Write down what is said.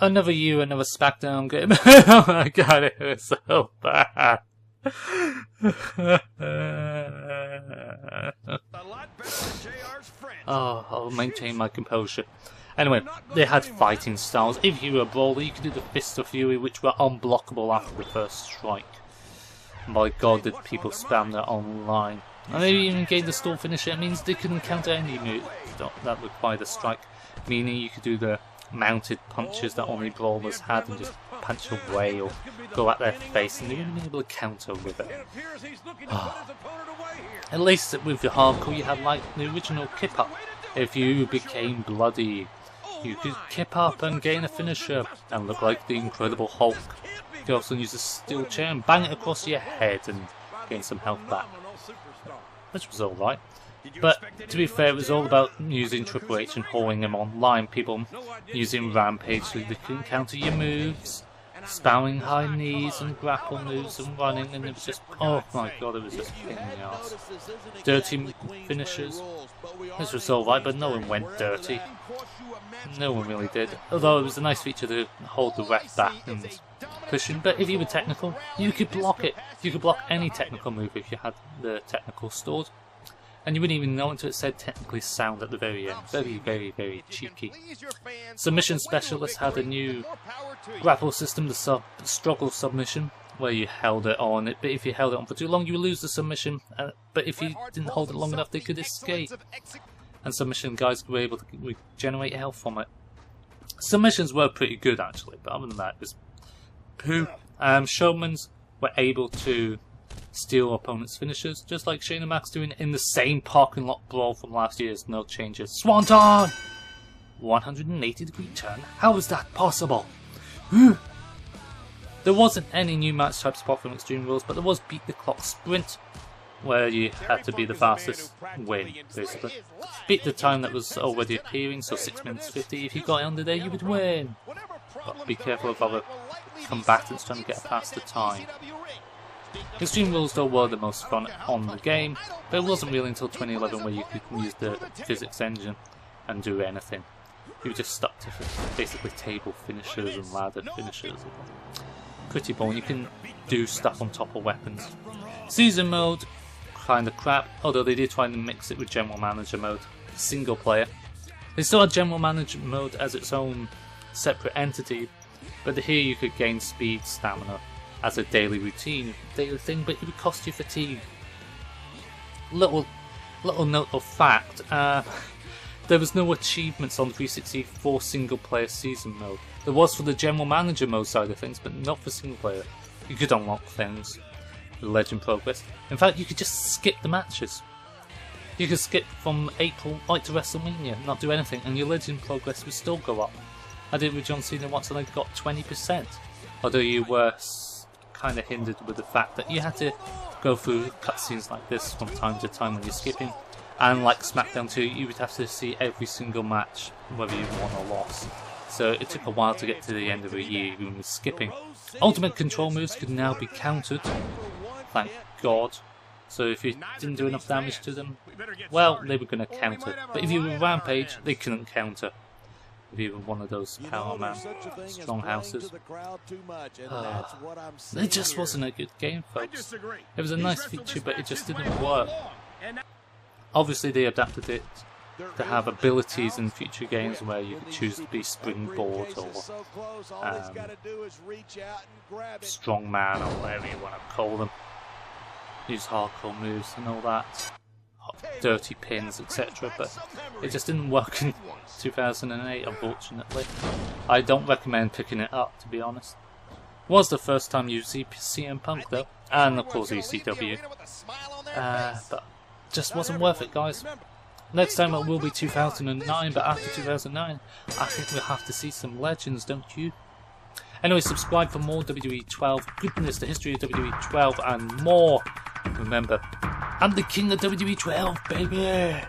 Another year, another Smackdown game. Oh my god, it was so bad. Oh, I'll maintain my composure. Anyway, they had fighting styles. If you were a brawler, you could do the Fists of Fury, which were unblockable after the first strike. My god, did people spam that online. And they even gained the stall finisher. It means they couldn't counter any move that required a strike. Meaning you could do the mounted punches that only brawlers had and just punch away or go at their face, and they wouldn't be able to counter with it. At least with the hardcore you had like the original kip up. If you became bloody, you could kip up and gain a finisher and look like the Incredible Hulk. You could also use a steel chair and bang it across your head and gain some health back, which was alright. But to be fair, it was all about using Triple H and hauling him online. People using Rampage so they couldn't counter your moves, spamming high knees and grapple moves and running, and it was just, oh my god, it was just a pain in the ass. Dirty finishers, this was alright, but no one went dirty. No one really did. Although it was a nice feature to hold the ref back and push him. But if you were technical, you could block it. You could block any technical move if you had the technical stored. And you wouldn't even know until it said technically sound at the very end. Very, very, very cheeky. Submission Specialist had a new grapple system, the struggle submission, where you held it on. But if you held it on for too long, you would lose the submission. But if you didn't hold it long enough, they could escape. And submission guys were able to regenerate health from it. Submissions were pretty good actually, but other than that, it was poo. Showmans were able to steal opponents' finishers, just like Shane and Max doing in the same parking lot brawl from last year's. No changes. Swanton! 180-degree turn? How is that possible? There wasn't any new match types apart from Extreme Rules, but there was Beat the Clock Sprint, where you had to be the fastest win, basically. Beat the time that was already appearing, so 6 minutes 50. If you got it under there, you would win. But be careful of other combatants trying to get past the time. Extreme Rules though were the most fun on the game, but it wasn't really until 2011 where you could use the physics engine and do anything. You were just stuck to basically table finishers and ladder finishers. Pretty boring. You can do stuff on top of weapons. Season mode, kinda crap, although they did try to mix it with General Manager mode, single player. They still had General Manager mode as its own separate entity, but here you could gain speed, stamina, as a daily routine, daily thing, but it would cost you fatigue. Little note of fact, there was no achievements on 360 for single player season mode. There was for the General Manager mode side of things, but not for single player. You could unlock things with Legend Progress. In fact, you could just skip the matches. You could skip from April right to WrestleMania, not do anything, and your Legend Progress would still go up. I did it with John Cena once and I got 20%. Although you were kind of hindered with the fact that you had to go through cutscenes like this from time to time when you're skipping, and like Smackdown 2 you would have to see every single match whether you won or lost, so it took a while to get to the end of a year even with skipping. Ultimate control moves could now be countered, thank god, so if you didn't do enough damage to them, well, they were going to counter, but if you were Rampage they couldn't counter. If you were one of those Power Man strong houses. It just wasn't a good game, folks. It was a nice feature, but it just didn't work. Obviously they adapted it to have abilities in future games where you could choose to be Springboard or Strongman or whatever you want to call them. Use hardcore moves and all that. Dirty pins, etc. But it just didn't work in 2008, unfortunately. I don't recommend picking it up, to be honest. It was the first time you see CM Punk though, and of course ECW. But just wasn't worth it, guys. Next time it will be 2009, but after 2009, I think we'll have to see some legends, don't you? Anyway, subscribe for more WWE 12 goodness, the history of WWE 12 and more. Remember, I'm the king of WWE 12, baby!